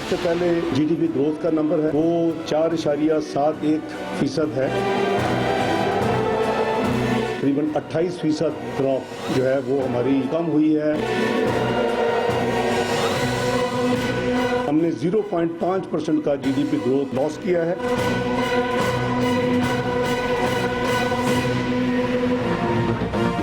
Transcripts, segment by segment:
सबसे पहले GDP growth का नंबर है वो 4.71% है। तकरीबन 28% ड्रॉप जो है वो हमारी कम हुई है। हमने 0.5% का जीडीपी ग्रोथ लॉस किया है।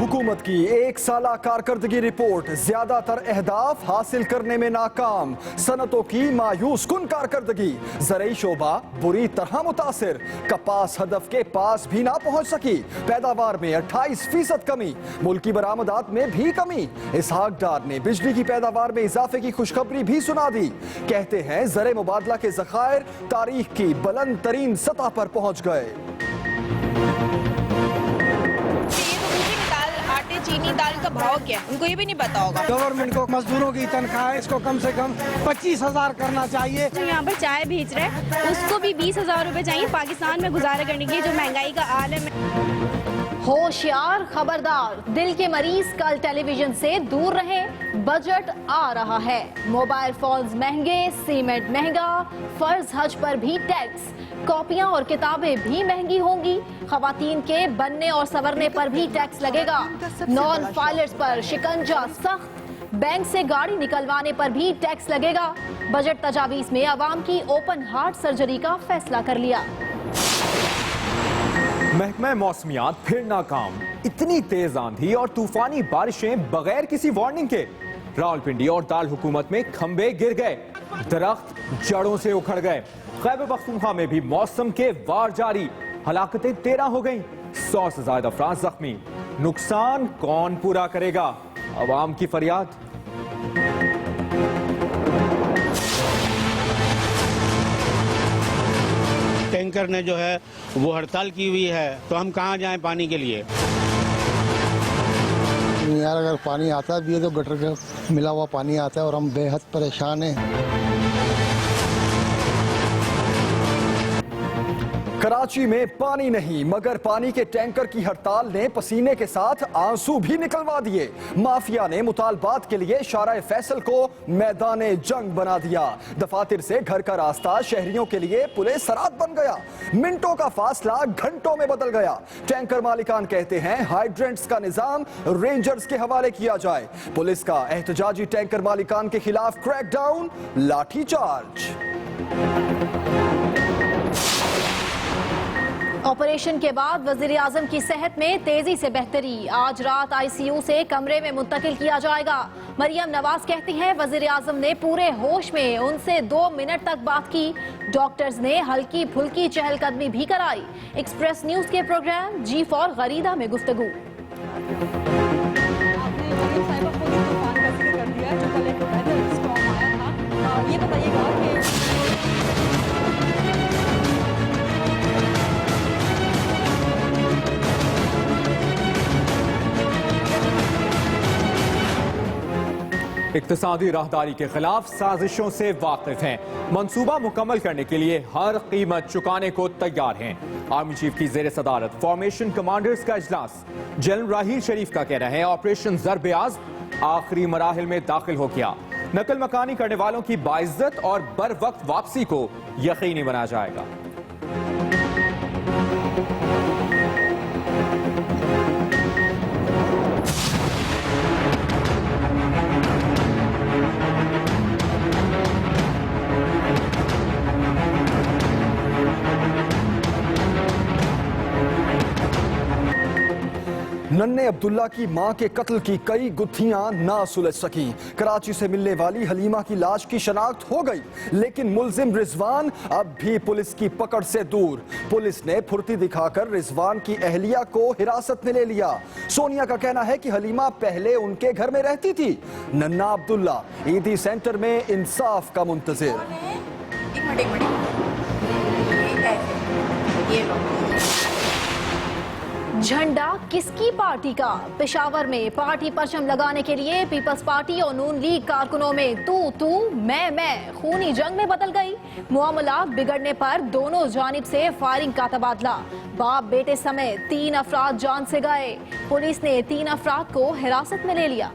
हुकूमत की एक साला कारकर्दगी रिपोर्ट, ज्यादातर अहदाफ हासिल करने में नाकाम, सनतों की मायूस कुन कारकर्दगी, ज़रई शोबा बुरी तरह मुतासिर, कपास हदफ के पास भी ना पहुंच सकी, पैदावार में 28% कमी, मुल्की बरामदात में भी कमी। इसहाक डार ने बिजली की पैदावार में इजाफे की खुशखबरी भी सुना दी। कहते हैं ज़रे मुबादला के ज़खायर तारीख की बुलंद तरीन सतह पर पहुंच गए। चीनी दाल का भाव क्या है उनको ये भी नहीं पता होगा। गवर्नमेंट को मजदूरों की तनख्वाह इसको कम से कम 25,000 करना चाहिए। जो यहाँ पर चाय बेच रहे हैं उसको भी 20,000 रुपए चाहिए पाकिस्तान में गुजारा करने के लिए, जो महंगाई का आलम है। होशियार, खबरदार, दिल के मरीज कल टेलीविजन से दूर रहें, बजट आ रहा है। मोबाइल फोन्स महंगे, सीमेंट महंगा, फर्ज हज पर भी टैक्स, कॉपियां और किताबें भी महंगी होंगी, खवातीन के बनने और संवरने पर भी टैक्स लगेगा, नॉन फाइलर्स पर शिकंजा सख्त, बैंक से गाड़ी निकलवाने पर भी टैक्स लगेगा। बजट तजावीज में अवाम की ओपन हार्ट सर्जरी का फैसला कर लिया। महकमा मौसमियात फिर नाकाम, इतनी तेज आंधी और तूफानी बारिशें बगैर किसी वार्निंग के। रावलपिंडी और दाल हुकूमत में खंबे गिर गए, दरख्त जड़ों से उखड़ गए। खैबर पख्तूनख्वा में भी मौसम के वार जारी, हलाकतें 13 हो गईं, 100 से ज्यादा अफराद जख्मी। नुकसान कौन पूरा करेगा, अवाम की फरियाद। टैंकर ने जो है वो हड़ताल की हुई है, तो हम कहाँ जाएं पानी के लिए। यार अगर पानी आता भी है तो गटर का मिला हुआ पानी आता है और हम बेहद परेशान हैं। कराची में पानी नहीं मगर पानी के टैंकर की हड़ताल ने पसीने के साथ आंसू भी निकलवा दिए। माफिया ने मुतालबात के लिए शारा फैसल को मैदान जंग बना दिया। दफातर से घर का रास्ता शहरियों के लिए पुले सरात बन गया। मिनटों का फासला घंटों में बदल गया। टैंकर मालिकान कहते हैं हाइड्रेंट्स का निजाम रेंजर्स के हवाले किया जाए। पुलिस का एहतजाजी टैंकर मालिकान के खिलाफ क्रैकडाउन, लाठीचार्ज। ऑपरेशन के बाद वजीर आजम की सेहत में तेजी से बेहतरी। आज रात आईसीयू से कमरे में मुंतकिल किया जाएगा। मरियम नवाज कहती हैं वजीर आजम ने पूरे होश में उनसे 2 मिनट तक बात की। डॉक्टर्स ने हल्की फुल्की चहलकदमी भी कराई। एक्सप्रेस न्यूज के प्रोग्राम जी फॉर गरीदा में गुफ्तगू। ये बताइएगा कि इक्तिसादी राहदारी के खिलाफ साजिशों से वाकिफ हैं, मंसूबा मुकम्मल करने के लिए हर कीमत चुकाने को तैयार हैं। आर्मी चीफ की जेर सदारत फॉर्मेशन कमांडर्स का इजलास। जनरल राहील शरीफ का कहना है ऑपरेशन ज़र-ए-आज़ आखिरी मराहिल में दाखिल हो गया। नकल मकानी करने वालों की बाइज्जत और बर वक्त वापसी को यकीनी बनाया जाएगा। नन्हे अब्दुल्ला की मां के कत्ल की कई गुत्थियां ना सुलझ सकी। कराची से मिलने वाली हलीमा की लाश की शनाख्त हो गई, लेकिन मुलजिम रिजवान अब भी पुलिस की पकड़ से दूर। पुलिस ने फुर्ती दिखाकर रिजवान की अहलिया को हिरासत में ले लिया। सोनिया का कहना है कि हलीमा पहले उनके घर में रहती थी। नन्ना अब्दुल्ला ईदी सेंटर में इंसाफ का मुंतजिर। झंडा किसकी पार्टी का? पेशावर में पार्टी परचम लगाने के लिए पीपल्स पार्टी और नून लीग कारकुनों में तू मैं खूनी जंग में बदल गई। मामला बिगड़ने पर दोनों जानिब से फायरिंग का तबादला। बाप बेटे समेत 3 अफराद जान से गए। पुलिस ने 3 अफराद को हिरासत में ले लिया।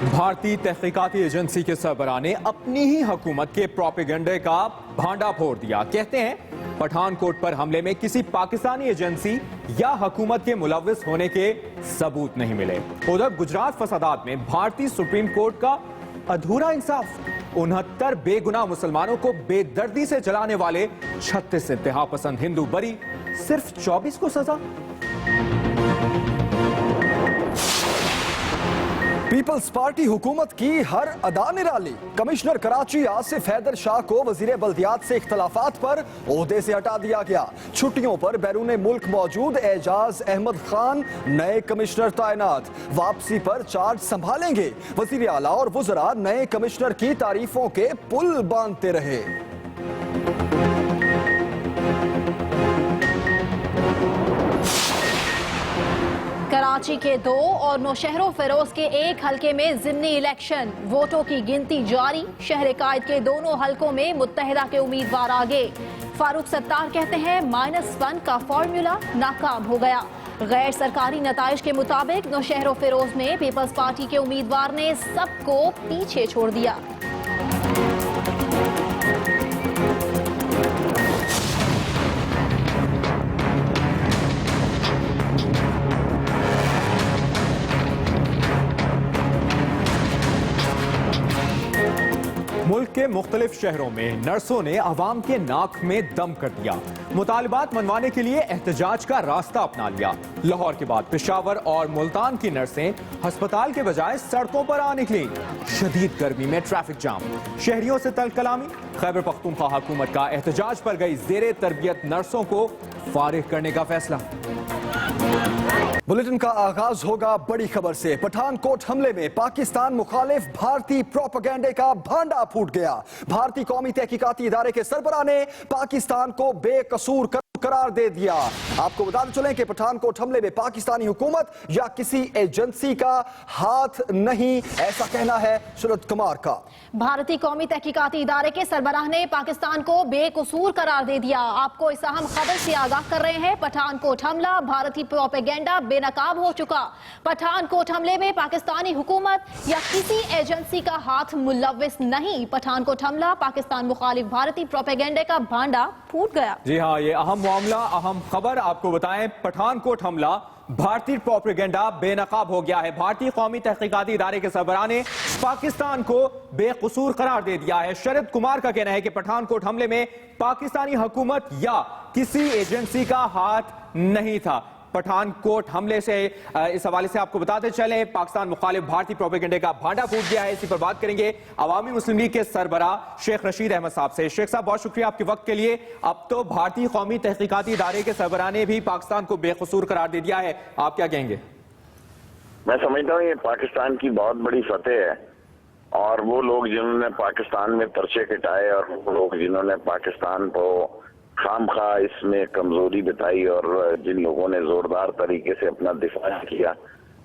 भारतीय तहकीकाती एजेंसी के सरबराह ने अपनी ही हुकूमत के प्रोपेगेंडे का भांडा फोड़ दिया। कहते हैं पठानकोट पर हमले में किसी पाकिस्तानी एजेंसी या हुकूमत के मुलव्विस होने के सबूत नहीं मिले। उधर गुजरात फसादात में भारतीय सुप्रीम कोर्ट का अधूरा इंसाफ, 69 बेगुनाह मुसलमानों को बेदर्दी से जलाने वाले 36 इंतहा पसंद हिंदू बरी, सिर्फ 24 को सजा। पीपल्स पार्टी हुकूमत की हर अदा निराली। कमिश्नर कराची आसिफ हैदर शाह को वजीर बल्दियात से इख्तलाफात पर ओहदे से हटा दिया गया। छुट्टियों पर बैरून मुल्क मौजूद एजाज अहमद खान नए कमिश्नर तैनात, वापसी पर चार्ज संभालेंगे। वजीर आला और वुज़रा नए कमिश्नर की तारीफों के पुल बांधते रहे। कराची के 2 और नौशहरों फिरोज के 1 हलके में जिमनी इलेक्शन, वोटों की गिनती जारी। शहर कायद के दोनों हलकों में मुत्तहिदा के उम्मीदवार आगे। फारूक सत्तार कहते हैं -1 का फॉर्मूला नाकाम हो गया। गैर सरकारी नताइज के मुताबिक नौशहरों फिरोज में पीपल्स पार्टी के उम्मीदवार ने सबको पीछे छोड़ दिया। मुल्क के मुख्तलिफ शहरों में नर्सों ने अवाम के नाक में दम कर दिया। मुतालिबात मनवाने के लिए एहतजाज का रास्ता अपना लिया। लाहौर के बाद पेशावर और मुल्तान की नर्सें अस्पताल के बजाय सड़कों पर आ निकली। शदीद गर्मी में ट्रैफिक जाम, शहरियों से तल्ख कलामी। खैबर पख्तूनख्वा हुकूमत का एहतजाज पर गई जेरे तरबियत नर्सों को फारिग करने का फैसला। बुलेटिन का आगाज होगा बड़ी खबर से। पठानकोट हमले में पाकिस्तान मुखालिफ भारतीय प्रोपेगेंडे का भांडा फूट गया। भारतीय कौमी तहकीकाती इदारे के सरबराह ने पाकिस्तान को बेकसूर करार दे दिया। आपको बताते चलें कि पठानकोट हमले में पाकिस्तानी हुकूमत या किसी एजेंसी का हाथ नहीं, ऐसा कहना है शरद कुमार का। भारतीय कौमी तहकीकाती इदारे के सरबराह ने पाकिस्तान को बेकसूर करार दे दिया। आपको इस अहम खबर से आगाह कर रहे हैं। पठानकोट हमला, भारतीय प्रोपेगेंडा बेनकाब हो चुका। पठानकोट हमले में पाकिस्तानी हुकूमत या किसी एजेंसी का हाथ मुलव्विस नहीं। पठानकोट हमला, पाकिस्तान मुखालिफ भारतीय प्रोपेगेंडे का भांडा फूट गया। जी हाँ, ये अहम मामला, अहम खबर आपको बताएं। पठानकोट हमला, भारतीय प्रोपेगेंडा बेनकाब हो गया है। भारतीय कौमी तहकीकाती इदारे के सरबराह ने पाकिस्तान को बेकसूर करार दे दिया है। शरद कुमार का कहना है कि पठानकोट हमले में पाकिस्तानी हुकूमत या किसी एजेंसी का हाथ नहीं था। पठानकोट हमले से इस हवाले से आपको बताते चले, पाकिस्तान मुखालिफ भारतीय प्रोपेगेंडे का भांडा फूट गया है। इसी पर बात करेंगे अवामी मुस्लिम लीग के सरबराह शेख रशीद अहमद साहब से। शेख साहब, बहुत शुक्रिया आपके वक्त के लिए। अब तो भारतीय कौमी तहकीकाती इदारे के सरबराह ने भी पाकिस्तान को बेकसूर करार दे दिया है, आप क्या कहेंगे? मैं समझता हूँ ये पाकिस्तान की बहुत बड़ी फतेह है, और वो लोग जिन्होंने पाकिस्तान में पर्चे कटाए और वो लोग जिन्होंने पाकिस्तान को खामखा इसमें कमजोरी बताई और जिन लोगों ने जोरदार तरीके से अपना दिफा किया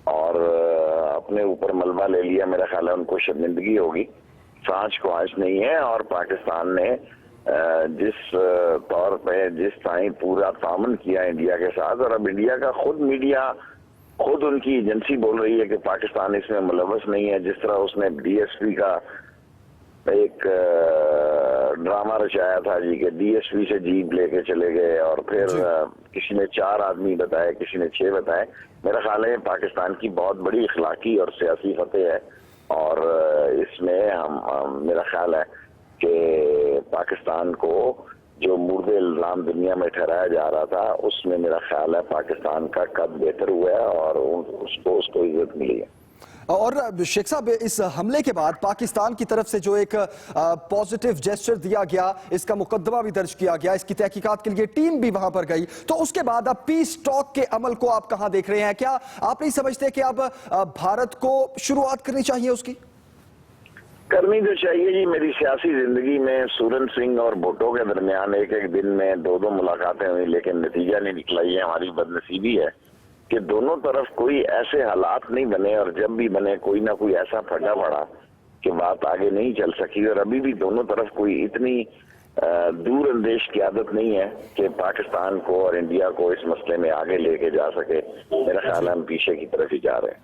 और अपने ऊपर मलबा ले लिया, मेरा ख्याल है उनको शर्मिंदगी होगी। सांच को आंच नहीं है। और पाकिस्तान ने जिस तौर पे जिस टाइम पूरा तामन किया इंडिया के साथ, और अब इंडिया का खुद मीडिया, खुद उनकी एजेंसी बोल रही है कि पाकिस्तान इसमें मुलव्वस नहीं है। जिस तरह उसने डीएसपी का एक ड्रामा रचाया था जी के डीएसपी से जीप लेके चले गए और फिर किसी ने 4 आदमी बताए, किसी ने 6 बताए। मेरा ख्याल है पाकिस्तान की बहुत बड़ी इखलाकी और सियासी फतेह है, और इसमें हम मेरा ख्याल है कि पाकिस्तान को जो मुर्दे इल्जाम दुनिया में ठहराया जा रहा था, उसमें मेरा ख्याल है पाकिस्तान का कद बेहतर हुआ है और उसको इज्जत मिली है। और शेख साहब, इस हमले के बाद पाकिस्तान की तरफ से जो एक पॉजिटिव जेस्चर दिया गया, इसका मुकदमा भी दर्ज किया गया, इसकी तहकीकात के लिए टीम भी वहां पर गई, तो उसके बाद अब पीस टॉक के अमल को आप कहां देख रहे हैं? क्या आप नहीं समझते कि अब भारत को शुरुआत करनी चाहिए? उसकी करनी तो चाहिए जी। मेरी सियासी जिंदगी में सूरन सिंह और भुट्टो के दरमियान एक दिन में 2 मुलाकातें हुई, लेकिन नतीजा नहीं निकला। ये हमारी बदनसीबी है कि दोनों तरफ कोई ऐसे हालात नहीं बने, और जब भी बने कोई ना कोई ऐसा फटा पड़ा कि बात आगे नहीं चल सकी। और अभी भी दोनों तरफ कोई इतनी दूर अंदेश की आदत नहीं है कि पाकिस्तान को और इंडिया को इस मसले में आगे लेके जा सके। मेरा ख्याल है हम पीछे की तरफ ही जा रहे हैं।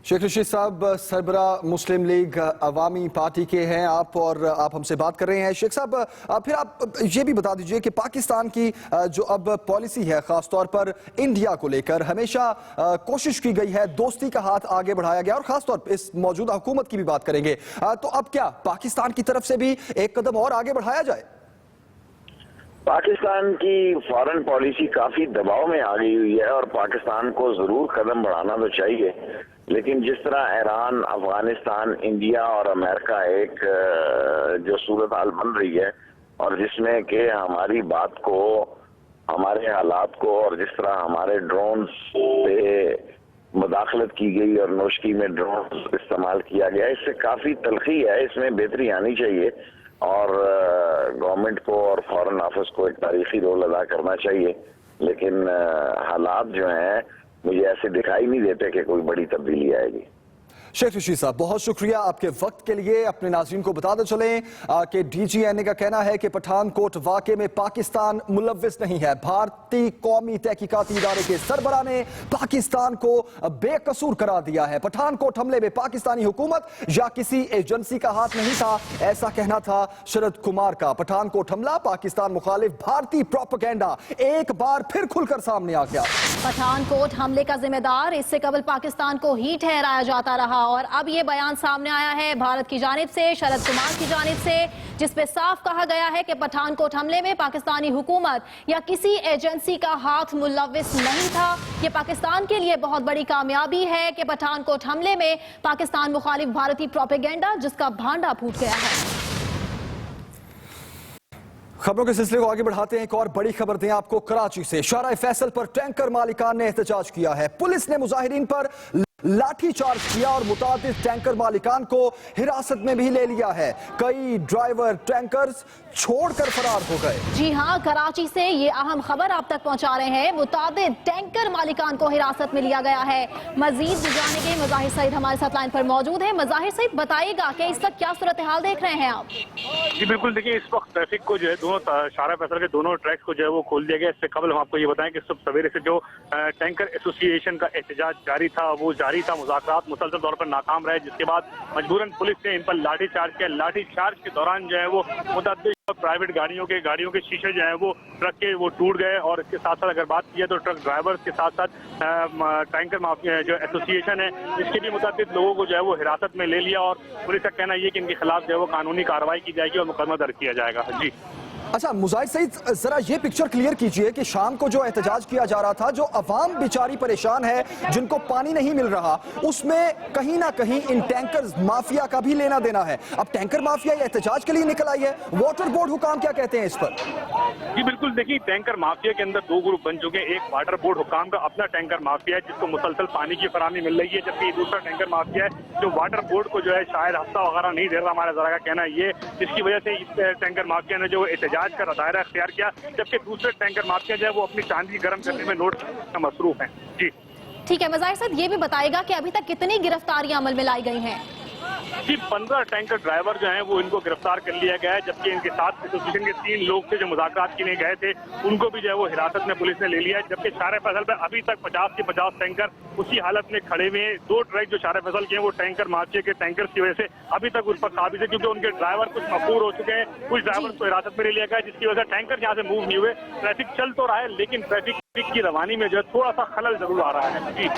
शेख रशीद साहब, सरबरा मुस्लिम लीग अवामी पार्टी के हैं आप, और आप हमसे बात कर रहे हैं। शेख साहब, फिर आप ये भी बता दीजिए कि पाकिस्तान की जो अब पॉलिसी है, खासतौर पर इंडिया को लेकर हमेशा कोशिश की गई है, दोस्ती का हाथ आगे बढ़ाया गया, और खासतौर पर इस मौजूदा हुकूमत की भी बात करेंगे, तो अब क्या पाकिस्तान की तरफ से भी एक कदम और आगे बढ़ाया जाए? पाकिस्तान की फॉरेन पॉलिसी काफी दबाव में आ गई हुई है और पाकिस्तान को जरूर कदम बढ़ाना तो चाहिए, लेकिन जिस तरह ईरान, अफगानिस्तान, इंडिया और अमेरिका एक जो सूरत हाल बन रही है, और जिसमें कि हमारी बात को, हमारे हालात को, और जिस तरह हमारे ड्रोन पे मुदाखलत की गई और नौशकी में ड्रोन इस्तेमाल किया गया, इससे काफी तलखी है। इसमें बेहतरी आनी चाहिए और गवर्नमेंट को और फॉरेन ऑफिस को एक तारीखी रोल अदा करना चाहिए, लेकिन हालात जो हैं मुझे ऐसे दिखाई नहीं देते कि कोई बड़ी तब्दीली आएगी। शेख रशीद साहब, बहुत शुक्रिया आपके वक्त के लिए। अपने नाज़रीन को बताते चलें कि DGNA का कहना है कि पठानकोट वाक़े में पाकिस्तान मुलव्विस नहीं है। भारतीय कौमी तहकीकाती इदारे के सरबराह ने पाकिस्तान को बेकसूर करार दिया है। पठानकोट हमले में पाकिस्तानी हुकूमत या किसी एजेंसी का हाथ नहीं था, ऐसा कहना था शरद कुमार का। पठानकोट हमला पाकिस्तान मुखालिफ भारतीय प्रोपेगेंडा एक बार फिर खुलकर सामने आ गया। पठानकोट हमले का जिम्मेदार इससे कबल पाकिस्तान को ही ठहराया जाता रहा, और अब ये बयान सामने आया है भारत की जानिब से, शरद कुमार की जानिब से, जिसपे साफ कहा गया है कि पठानकोट हमले में पाकिस्तानी हुकूमत या किसी एजेंसी का हाथ मुलव्विस नहीं था। ये पाकिस्तान के लिए बहुत बड़ी कामयाबी है कि पठानकोट हमले में पाकिस्तान मुखालिफ भारतीय प्रोपेगेंडा जिसका भांडा फूट गया है। खबरों के सिलसिले को आगे बढ़ाते हैं। एक और बड़ी खबर दें आपको कराची से। शारा फैसल पर टैंकर मालिकान ने एहतजाज किया है। पुलिस ने मुजाहिरीन पर लाठी चार्ज किया और मुतादिद टैंकर मालिकान को हिरासत में भी ले लिया है। कई ड्राइवर टैंकर्स छोड़कर फरार हो गए। जी हां, कराची से ये अहम खबर आप तक पहुंचा रहे हैं। मुतादिद टैंकर मालिकान को हिरासत में लिया गया है। मजीद जाने के मज़ाहिर सईद हमारे साथ लाइन पर मौजूद है। मज़ाहिर सईद, बताइएगा कि इस वक्त क्या सूरत हाल देख रहे हैं आप? जी बिल्कुल, देखिए इस वक्त ट्रैफिक को जो है दोनों शारा फैसल के दोनों ट्रैक्स को जो है वो खोल दिया गया। इससे कबल हम आपको ये बताएं कि सुबह सवेरे से जो टैंकर एसोसिएशन का एहतजाज जारी था वो जारी था। मुज़ाकरात मुसलसल तौर पर नाकाम रहे, जिसके बाद मजबूरन पुलिस ने इन पर लाठी चार्ज किया। लाठी चार्ज के दौरान जो है वो मुतअद्दिद प्राइवेट गाड़ियों के शीशे जो है वो ट्रक के वो टूट गए, और इसके साथ साथ अगर बात की जाए तो ट्रक ड्राइवर्स के साथ साथ टैंकर माफिया जो एसोसिएशन है इसके भी मुतअद्दिद लोगों को जो है वो हिरासत में ले लिया, और पुलिस का कहना यह कि इनके खिलाफ जो है वो कानूनी कार्रवाई की जाएगी और मुकदमा दर्ज किया जाएगा। जी अच्छा मुजाहिद सईद, जरा ये पिक्चर क्लियर कीजिए कि शाम को जो एहतजाज किया जा रहा था, जो अवाम बेचारी परेशान है, जिनको पानी नहीं मिल रहा, उसमें कहीं ना कहीं इन टैंकर माफिया का भी लेना देना है। अब टैंकर माफिया ये एहतजाज के लिए निकल आई है, वाटर बोर्ड हुकाम क्या कहते हैं इस पर? जी बिल्कुल, देखिए टैंकर माफिया के अंदर दो ग्रुप बन चुके हैं। एक वाटर बोर्ड हुकाम का अपना टैंकर माफिया है जिसको मुसलसल पानी की फराहमी मिल रही है, जबकि दूसरा टैंकर माफिया है जो वाटर बोर्ड को जो है शायद हफ्ता वगैरह नहीं दे रहा। हमारा जरा का कहना है ये, जिसकी वजह से इस टैंकर माफिया ने जो एहतजाज का दायरा इख्तियार किया, जबकि दूसरे टैंकर माफिया जो है वो अपनी चांदी गर्म करने में नोट मसरूफ हैं। जी ठीक है, मज़ाहिर साहब ये भी बताएगा कि अभी तक कितनी गिरफ्तारियां अमल में लाई गई हैं? जी 15 टैंकर ड्राइवर जो हैं वो इनको गिरफ्तार कर लिया गया है, जबकि इनके साथ एसोसिएशन के 3 लोग थे जो मुज़ाकरात के लिए गए थे, उनको भी जो है वो हिरासत में पुलिस ने ले लिया है। जबकि शारा फैसल पर अभी तक 50 के 50 टैंकर उसी हालत में खड़े हुए हैं। 2 ट्रक जो शारा फैसल के हैं वो टैंकर माफिया के टैंकर की वजह से अभी तक उस पर काबिज है, क्योंकि उनके ड्राइवर कुछ मकबूल हो चुके हैं। कुछ ड्राइवर को हिरासत में ले लिया गया, जिसकी वजह से टैंकर यहाँ से मूव नहीं हुए। ट्रैफिक चल तो रहा है, लेकिन ट्रैफिक की रवानी में जो है थोड़ा सा खलल जरूर आ रहा है। जी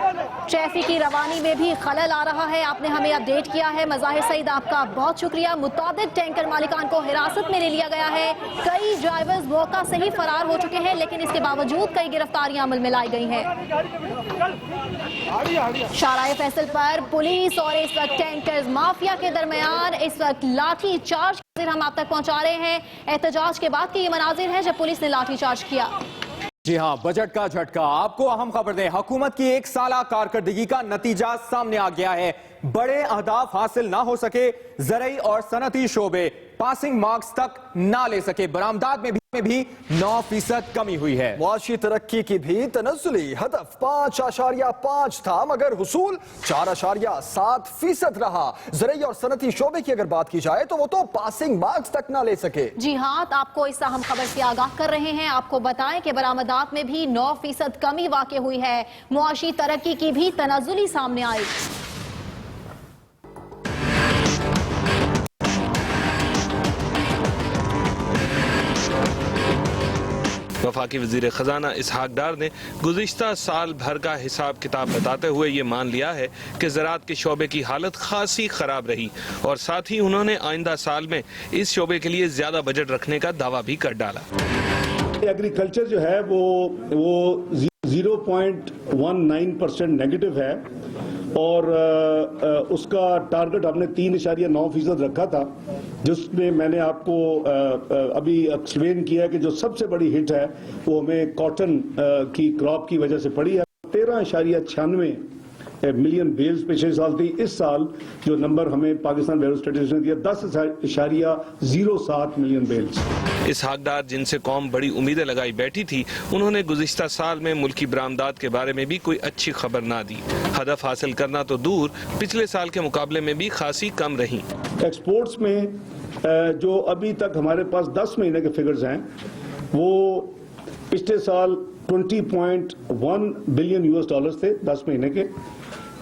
ट्रैफिक की रवानी में भी खलल आ रहा है, आपने हमें अपडेट किया है। मज़ाहिर सईद आपका बहुत शुक्रिया। मुतादिद टैंकर मालिकान को हिरासत में ले लिया गया है। कई ड्राइवर्स मौका से ही फरार हो चुके हैं, लेकिन इसके बावजूद कई गिरफ्तारियां अमल में लाई गई हैं। शारा फैसल पर पुलिस और इस वक्त टैंकर माफिया के दरमियान इस वक्त लाठी चार्ज हम आप तक पहुंचा रहे हैं। एहतजाज के बाद के ये मनाजिर हैं जब पुलिस ने लाठी चार्ज किया। जी हां, बजट का झटका। आपको अहम खबर दें, हुकूमत की 1 साला कारकर्दगी का नतीजा सामने आ गया है। बड़े अहदाफ हासिल ना हो सके, ज़रई और सनती शोबे पासिंग मार्क्स तक ना ले सके। बरामदात में भी 9% कमी हुई है। मुआशी तरक्की की भी तनज़्ज़ुली हदफ 5.5 था, मगर हुसूल 4.7% रहा। ज़रई और सनती शोबे की अगर बात की जाए तो वो तो पासिंग मार्क्स तक ना ले सके। जी हाँ, तो आपको इस अहम खबर से आगाह कर रहे हैं। आपको बताएं कि बरामदात में भी 9% कमी वाक़ हुई है। मुआशी तरक्की की भी तनज़्ज़ुली सामने आई। वफाकी वजीर खजाना इसहाक डार ने गुज़िश्ता साल भर का हिसाब किताब बताते हुए ये मान लिया है कि ज़राअत के शोबे की हालत खासी खराब रही और साथ ही उन्होंने आइंदा साल में इस शोबे के लिए ज्यादा बजट रखने का दावा भी कर डाला। एग्रीकल्चर जो है वो 0.19% नेगेटिव है और उसका टारगेट हमने 3.9% रखा था, जिसमें मैंने आपको अभी एक्सप्लेन किया कि जो सबसे बड़ी हिट है वो हमें कॉटन की क्रॉप की वजह से पड़ी है। 13.96 मिलियन बेल्स पिछले साल थी। इस साल जो नंबर हमें पाकिस्तान बेल्स स्टेटिस्टिक्स ने दिया 10.07 मिलियन बेल्स। इसहाक डार, जिनसे कौम बड़ी उम्मीदें लगाई बैठी थी, उन्होंने गुज़िश्ता साल में मुल्की बरामदात के बारे में भी कोई अच्छी खबर ना दी। हदफ हासिल करना तो दूर, पिछले साल के मुकाबले में भी खासी कम रही। एक्सपोर्ट्स में जो अभी तक हमारे पास 10 महीने के फिगर्स हैं वो पिछले साल 20.1 बिलियन US डॉलर्स थे 10 महीने के।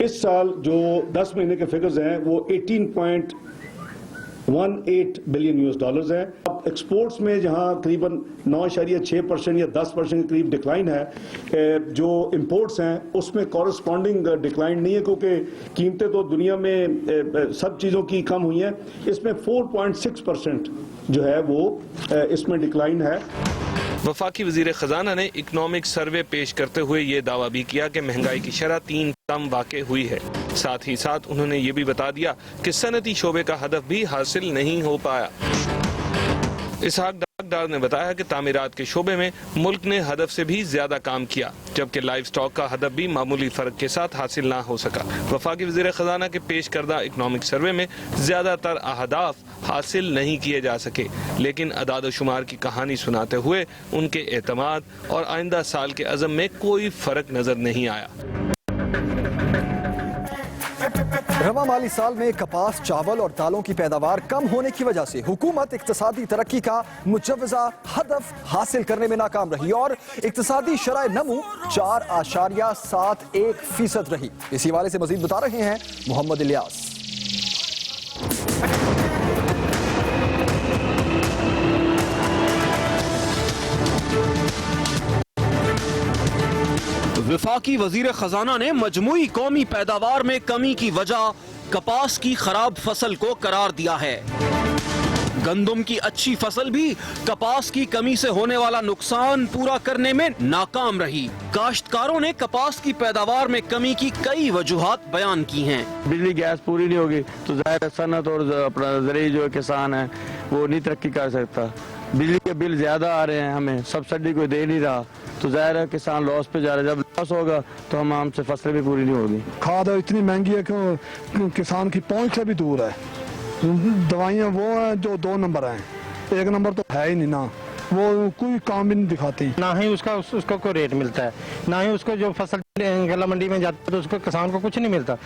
इस साल जो 10 महीने के फिगर्स हैं वो 18.18 बिलियन US डॉलर्स हैं। अब एक्सपोर्ट्स में जहां करीबन 9.6% या 10% के करीब डिक्लाइन है, जो इंपोर्ट्स हैं उसमें कॉरस्पॉन्डिंग डिक्लाइन नहीं है, क्योंकि कीमतें तो दुनिया में सब चीज़ों की कम हुई हैं। इसमें 4.6% जो है वो इसमें डिक्लाइन है। वफाकी वजीर खजाना ने इकनॉमिक सर्वे पेश करते हुए ये दावा भी किया कि महंगाई की शरह 3 कम वाक़े हुई है। साथ ही साथ उन्होंने ये भी बता दिया कि सनती शोबे का हदफ भी हासिल नहीं हो पाया। इसहाक डार ने बताया कि तामीरात के शोबे में मुल्क ने हदफ से भी ज्यादा काम किया, जबकि लाइव स्टॉक का हदफ भी मामूली फर्क के साथ हासिल ना हो सका। वफाकी वजीर खजाना के पेश करदा इकनॉमिक सर्वे में ज्यादातर अहदाफ हासिल नहीं किए जा सके, लेकिन अदाद शुमार की कहानी सुनाते हुए उनके एतमाद और आइंदा साल के अज़म में कोई फर्क नजर नहीं आया। रवा माली साल में कपास, चावल और दालों की पैदावार कम होने की वजह से हुकूमत इक्तिसादी तरक्की का मुजव्वज़ा हदफ हासिल करने में नाकाम रही और इक्तिसादी शराय नमू 4.71% रही। इसी हवाले से मजीद बता रहे हैं मोहम्मद इलियास। वफाकी वजीर खजाना ने मजमूई कौमी पैदावार में कमी की वजह कपास की खराब फसल को करार दिया है। गंदम की अच्छी फसल भी कपास की कमी से होने वाला नुकसान पूरा करने में नाकाम रही। काश्तकारों ने कपास की पैदावार में कमी की कई वजूहात बयान की हैं। बिजली गैस पूरी नहीं होगी तो जाहिर है सनत और अपना ज़रूरी जो किसान है वो नहीं तरक्की कर सकता। बिजली के बिल ज्यादा आ रहे हैं, हमें सब्सिडी कोई दे नहीं रहा, तो जाहिर है किसान लॉस पे जा रहा है। जब लॉस होगा तो हमसे फसलें भी पूरी नहीं होगी। खाद इतनी महंगी है कि किसान की पहुंच से भी दूर है। दवाइयाँ वो हैं जो 2 नंबर हैं, 1 नंबर तो है ही नहीं ना, वो कोई काम भी नहीं दिखाती। ना ही उसको कोई रेट मिलता है, ना ही उसको जो फसल गला मंडी में जाता है तो उसको किसान को कुछ नहीं मिलता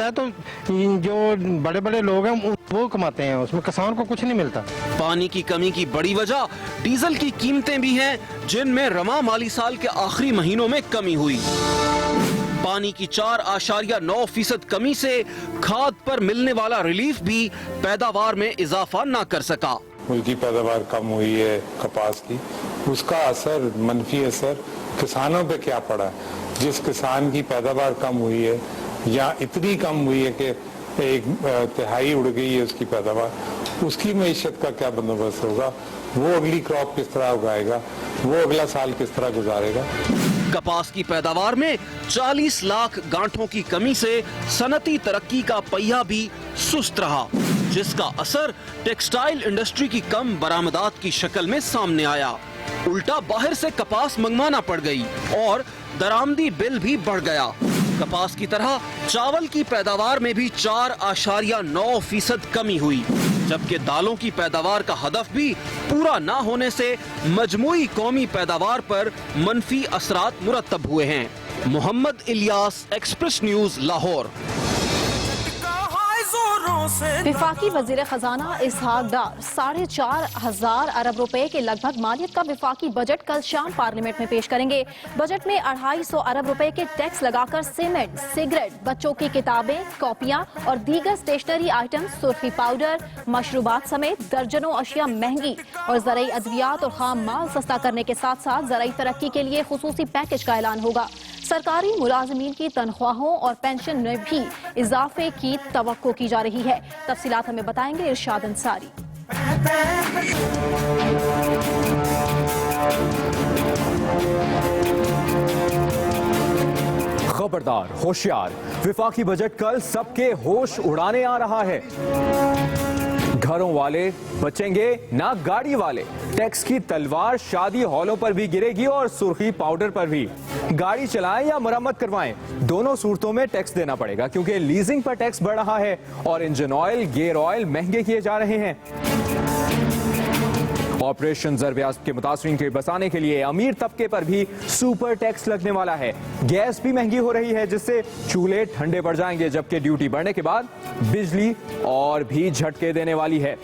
है तो जो बड़े बड़े लोग हैं वो कमाते हैं, उसमें किसान को कुछ नहीं मिलता। पानी की कमी की बड़ी वजह डीजल की कीमतें भी हैं, जिनमें रवा माली साल के आखिरी महीनों में कमी हुई। पानी की 4.9% कमी से खाद पर मिलने वाला रिलीफ भी पैदावार में इजाफा न कर सका। मुल्की पैदावार कम हुई है कपास की, उसका असर, मनफी असर किसानों पे क्या पड़ा। जिस किसान की पैदावार कम हुई है या इतनी कम हुई है कि 1/3 उड़ गई है उसकी पैदावार, उसकी मईशत का क्या बंदोबस्त होगा, वो अगली क्रॉप किस तरह उगाएगा, वो अगला साल किस तरह गुजारेगा। कपास की पैदावार में 40 लाख गांठों की कमी से सनती तरक्की का पहिया भी सुस्त रहा, जिसका असर टेक्सटाइल इंडस्ट्री की कम बरामदात की शक्ल में सामने आया। उल्टा बाहर से कपास मंगवाना पड़ गई और दरामदी बिल भी बढ़ गया। कपास की तरह चावल की पैदावार में भी 4.9% कमी हुई, जबकि दालों की पैदावार का हदफ भी पूरा न होने से मजमूई कौमी पैदावार पर मनफी असरात मुरतब हुए हैं। Mohammad Ilyas, Express News, Lahore. विफाकी वजीर खजाना इसहाक डार 4,500 अरब रुपए के लगभग मालियत का विफाकी बजट कल शाम पार्लियामेंट में पेश करेंगे। बजट में 250 अरब रुपए के टैक्स लगाकर सीमेंट, सिगरेट, बच्चों की किताबें, कॉपियां और दीगर स्टेशनरी आइटम, सुर्खी पाउडर, मशरूबात समेत दर्जनों अशिया महंगी और ज़राई अद्वियात और खाम माल सस्ता करने के साथ साथ ज़राई तरक्की के लिए खुसूसी पैकेज का ऐलान होगा। सरकारी मुलाजमीन की तनख्वाहों और पेंशन में भी इजाफे की तवक्को की जा रही है। तफसीलात हमें बताएंगे इरशाद अंसारी। खबरदार, होशियार, विफाकी बजट कल सबके होश उड़ाने आ रहा है। घरों वाले बचेंगे ना गाड़ी वाले। टैक्स की तलवार शादी हॉलों पर भी गिरेगी और सुर्खी पाउडर पर भी। गाड़ी चलाएं या मरम्मत करवाएं, दोनों सूरतों में टैक्स देना पड़ेगा क्योंकि लीजिंग पर टैक्स बढ़ रहा है और इंजन ऑयल, गियर ऑयल महंगे किए जा रहे हैं। ऑपरेशन ज़र-ए-आज़म के मुतासरीन के बचाने के लिए अमीर तबके पर भी सुपर टैक्स लगने वाला है। गैस भी महंगी हो रही है जिससे चूल्हे ठंडे पड़ जाएंगे, जबकि ड्यूटी बढ़ने के बाद बिजली और भी झटके देने वाली है।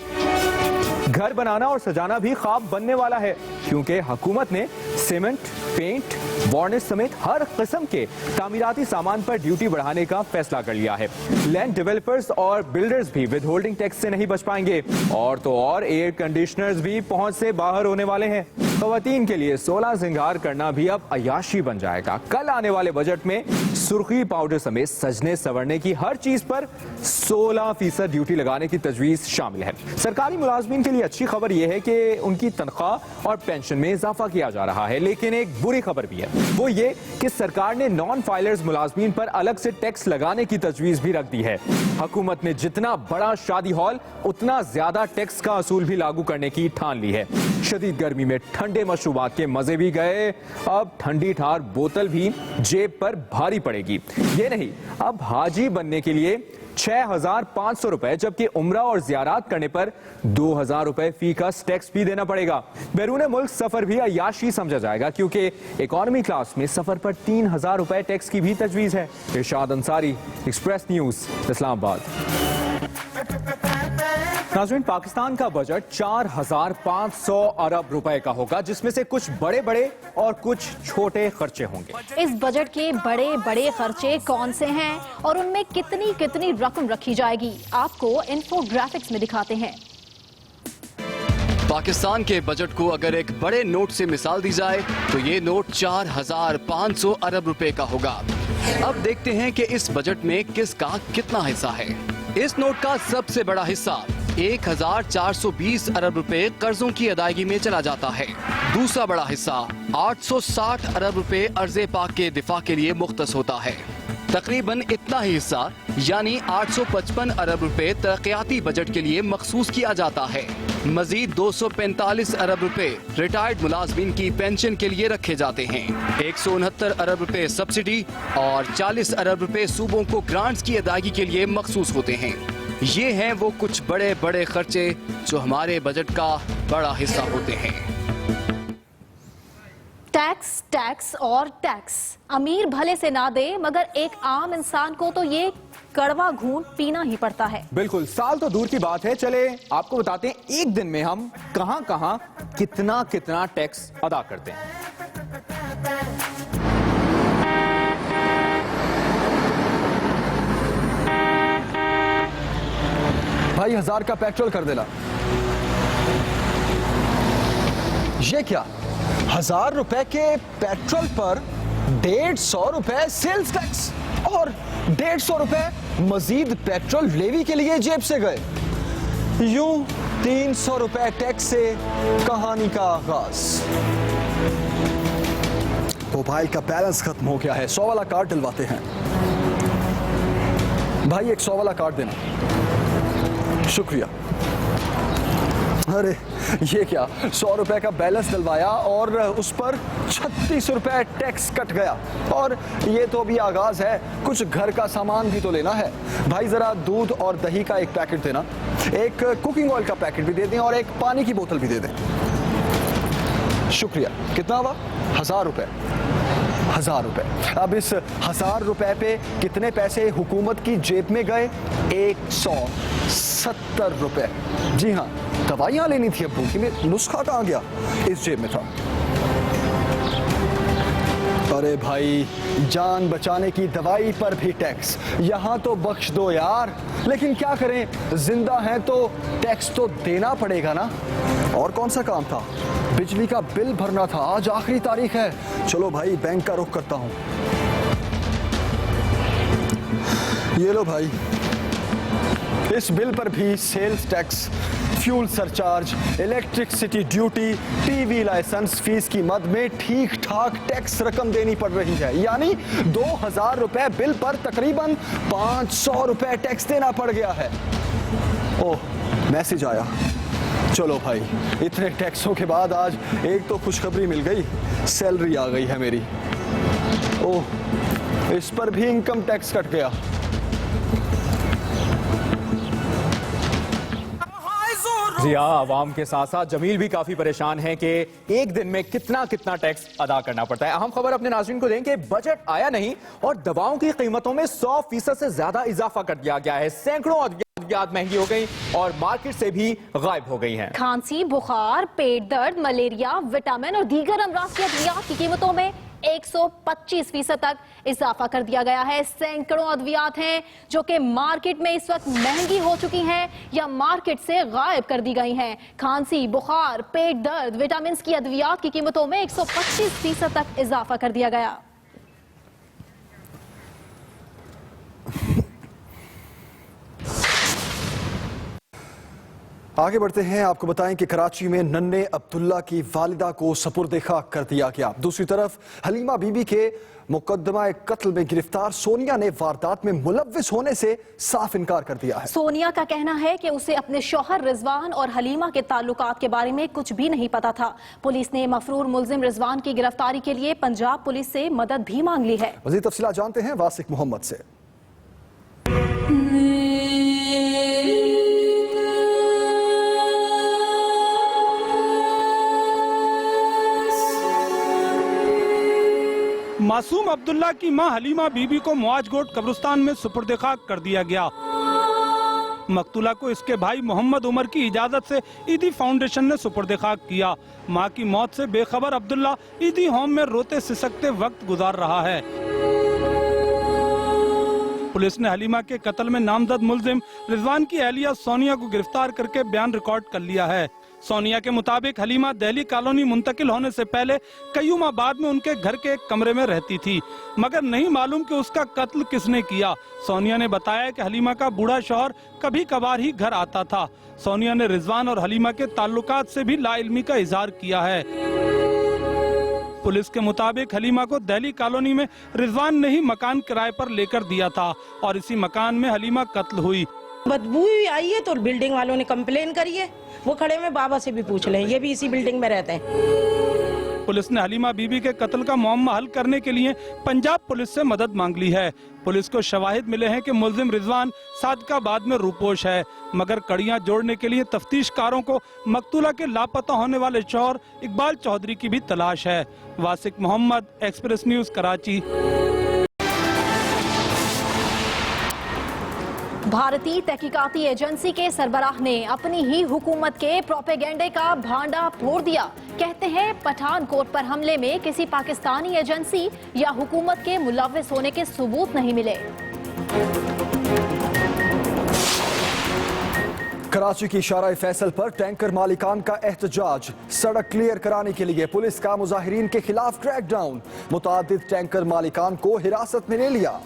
घर बनाना और सजाना भी ख्वाब बनने वाला है क्योंकि हुकूमत ने सीमेंट, पेंट, वार्निश समेत हर किस्म के तामीराती सामान पर ड्यूटी बढ़ाने का फैसला कर लिया है। लैंड डेवलपर्स और बिल्डर्स भी विद होल्डिंग टैक्स से नहीं बच पाएंगे और तो और एयर कंडीशनर्स भी पहुंच से बाहर होने वाले हैं। खवातीन के लिए 16 सिंगार करना भी अब अयाशी बन जाएगा। कल आने वाले बजट में सुर्खी पाउडर समेत सजने संवरने की हर चीज पर 16% ड्यूटी लगाने की तजवीज शामिल है। सरकारी मुलाजमीन के लिए अच्छी खबर यह है कि उनकी तनख्वाह और पेंशन में इजाफा किया जा रहा है, लेकिन एक बुरी खबर भी है, वो ये कि सरकार ने नॉन फाइलर्स मुलाजमीन पर अलग से टैक्स लगाने की तजवीज भी रख दी है। हुकूमत ने जितना बड़ा शादी हॉल उतना ज्यादा टैक्स का असूल भी लागू करने की ठान ली है। शदीद गर्मी में ठंडे मशरूबात के मजे भी गए, अब ठंडी ठार बोतल भी जेब पर भारी पड़ेगी। ये नहीं, अब हाजी बनने के लिए 6,500 रुपए, जबकि उम्रा और जियारात करने पर 2,000 रुपए फी का टैक्स भी देना पड़ेगा। बैरून मुल्क सफर भी अयाशी समझा जाएगा क्योंकि इकोनॉमी क्लास में सफर पर 3,000 रुपए टैक्स की भी तजवीज है। इरशाद अंसारी, एक्सप्रेस न्यूज, इस्लामाबाद। नाज़रीन, पाकिस्तान का बजट 4,500 अरब रुपए का होगा, जिसमें से कुछ बड़े बड़े और कुछ छोटे खर्चे होंगे। इस बजट के बड़े बड़े खर्चे कौन से हैं और उनमें कितनी कितनी रकम रखी जाएगी, आपको इंफोग्राफिक्स में दिखाते हैं। पाकिस्तान के बजट को अगर एक बड़े नोट से मिसाल दी जाए तो ये नोट 4,500 अरब रुपए का होगा। अब देखते हैं कि इस बजट में किसका कितना हिस्सा है। इस नोट का सबसे बड़ा हिस्सा 1,420 अरब रुपए कर्जों की अदायगी में चला जाता है। दूसरा बड़ा हिस्सा 860 अरब रुपए अर्ज़े पाक के दिफा के लिए मुख्तस होता है। तकरीबन इतना ही हिस्सा यानी 855 अरब रुपए तरक्याती बजट के लिए मखसूस किया जाता है। मजीद 245 अरब रुपए रिटायर्ड मुलाजमीन की पेंशन के लिए रखे जाते हैं। 169 अरब रुपए सब्सिडी और 40 अरब रुपए सूबों को ग्रांट्स की अदायगी के लिए मखसूस होते हैं। ये हैं वो कुछ बड़े बड़े खर्चे जो हमारे बजट का बड़ा हिस्सा होते हैं। टैक्स, टैक्स और टैक्स। अमीर भले से ना दे मगर एक आम इंसान को तो ये कड़वा घूंट पीना ही पड़ता है। बिल्कुल, साल तो दूर की बात है, चले आपको बताते हैं एक दिन में हम कहां कहां कितना कितना टैक्स अदा करते हैं। भाई 1000 का पेट्रोल कर देना। ये क्या, 1000 रुपए के पेट्रोल पर 150 रुपए सेल्स टैक्स और 150 रुपए मजीद पेट्रोल लेवी के लिए जेब से गए। यूं 300 रुपए टैक्स से कहानी का आगाज। मोबाइल का बैलेंस खत्म हो गया है, 100 वाला कार्ड डलवाते हैं। भाई 100 वाला कार्ड देना। शुक्रिया। अरे ये क्या, 100 रुपए का बैलेंस डलवाया और उस पर 36 रुपए टैक्स कट गया। और ये तो अभी आगाज है, कुछ घर का सामान भी तो लेना है। भाई जरा दूध और दही का एक पैकेट देना, एक कुकिंग ऑयल का पैकेट भी दे दें और एक पानी की बोतल भी दे दें। शुक्रिया। कितना हुआ? 1000 रुपए। 1000 रुपए। अब इस 1000 रुपए पे कितने पैसे हुकूमत की जेब में गए? 170 रुपए। जी हाँ, दवाइयां लेनी थी अब्बू की, नुस्खा कहां गया? इस जेब में था। अरे भाई, जान बचाने की दवाई पर भी टैक्स, यहां तो बख्श दो यार। लेकिन क्या करें, जिंदा हैं तो टैक्स तो देना पड़ेगा ना। और कौन सा काम था? बिजली का बिल भरना था, आज आखिरी तारीख है। चलो भाई, बैंक का रुख करता हूं। ये लो भाई, इस बिल पर भी sales tax, fuel surcharge, electricity duty, TV licence fees की मद में ठीक ठाक टैक्स रकम देनी पड़ रही है। यानी 2000 रुपए बिल पर तकरीबन 500 रुपए टैक्स देना पड़ गया है। ओह, मैसेज आया। चलो भाई, इतने टैक्सों के बाद आज एक तो खुशखबरी मिल गई, सैलरी आ गई है मेरी। ओह, इस पर भी इनकम टैक्स कट गया। जी हाँ, आवाम के साथ साथ जमील भी काफी परेशान हैं कि एक दिन में कितना टैक्स अदा करना पड़ता है। अहम खबर अपने नाज़रीन को दें कि बजट आया नहीं और दवाओं की कीमतों में 100% से ज्यादा इजाफा कर दिया गया है। सैकड़ों अद्वियात महंगी हो गई और मार्केट से भी गायब हो गई हैं। खांसी, बुखार, पेट दर्द, मलेरिया, विटामिन और दीगर अमराज की अद्वियात की कीमतों में 125% तक इजाफा कर दिया गया है। सैकड़ों अद्वियात हैं जो कि मार्केट में इस वक्त महंगी हो चुकी हैं या मार्केट से गायब कर दी गई हैं। खांसी, बुखार, पेट दर्द, विटामिन की अद्वियात की कीमतों में 125% तक इजाफा कर दिया गया। आगे बढ़ते हैं, आपको बताएं कि कराची में नन्हे अब्दुल्ला की वालिदा को सपुर्दे खाक कर दिया गया। दूसरी तरफ हलीमा बीबी के मुकदमा कत्ल में गिरफ्तार सोनिया ने वारदात में मुलव्विस होने से साफ इनकार कर दिया है। सोनिया का कहना है कि उसे अपने शौहर रिजवान और हलीमा के ताल्लुकात के बारे में कुछ भी नहीं पता था। पुलिस ने मफरूर मुल्जिम रिजवान की गिरफ्तारी के लिए पंजाब पुलिस से मदद भी मांग ली है। मज़ीद तफसीलात जानते हैं वासिक मोहम्मद से। मासूम अब्दुल्ला की मां हलीमा बीबी को मुआजगोट कब्रिस्तान में सुपुर्दे खाक कर दिया गया। मकतूला को इसके भाई मोहम्मद उमर की इजाजत से ईदी फाउंडेशन ने सुपुर्दे खाक किया। मां की मौत से बेखबर अब्दुल्ला ईदी होम में रोते सिसकते वक्त गुजार रहा है। पुलिस ने हलीमा के कत्ल में नामजद मुल्जिम रिजवान की अहलिया सोनिया को गिरफ्तार करके बयान रिकॉर्ड कर लिया है। सोनिया के मुताबिक हलीमा दिल्ली कॉलोनी मुंतकिल होने से पहले कयूमाबाद में उनके घर के एक कमरे में रहती थी, मगर नहीं मालूम कि उसका कत्ल किसने किया। सोनिया ने बताया कि हलीमा का बूढ़ा शौहर कभी कभार ही घर आता था। सोनिया ने रिजवान और हलीमा के ताल्लुकात से भी लाइल्मी का इजहार किया है। पुलिस के मुताबिक हलीमा को दिल्ली कॉलोनी में रिजवान ने ही मकान किराए पर लेकर दिया था और इसी मकान में हलीमा कत्ल हुई। बदबू आई है तो बिल्डिंग वालों ने कंप्लेन करी है। वो खड़े में बाबा से भी पूछ लें, ये भी इसी बिल्डिंग में रहते हैं। पुलिस ने हलीमा बीबी के कत्ल का मामला हल करने के लिए पंजाब पुलिस से मदद मांग ली है। पुलिस को शवाहिद मिले हैं कि मुल्जिम रिजवान सादकाबाद में रूपोश है, मगर कड़ियां जोड़ने के लिए तफ्तीशकारों को मकतूला के लापता होने वाले शौहर इकबाल चौधरी की भी तलाश है। वासिक मोहम्मद, एक्सप्रेस न्यूज, कराची। भारतीय तहकीकाती एजेंसी के सरबराह ने अपनी ही हुकूमत के प्रोपेगेंडे का भांडा फोड़ दिया। कहते हैं पठानकोट पर हमले में किसी पाकिस्तानी एजेंसी या हुकूमत के मुलव्विस होने के सबूत नहीं मिले। कराची की शारा फैसल पर टैंकर मालिकान का एहतजाज। सड़क क्लियर कराने के लिए पुलिस का मुजाहिरीन के खिलाफ क्रैकडाउन। मुतादिद टैंकर मालिकान को हिरासत में ले लिया।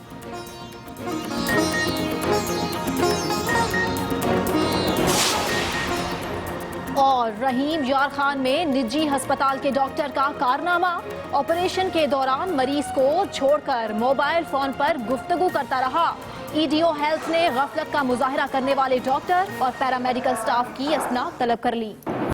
और रहीम यार खान में निजी अस्पताल के डॉक्टर का कारनामा। ऑपरेशन के दौरान मरीज को छोड़कर मोबाइल फोन पर गुफ्तगू करता रहा। ईडीओ हेल्थ ने गफलत का मुजाहरा करने वाले डॉक्टर और पैरामेडिकल स्टाफ की असना तलब कर ली।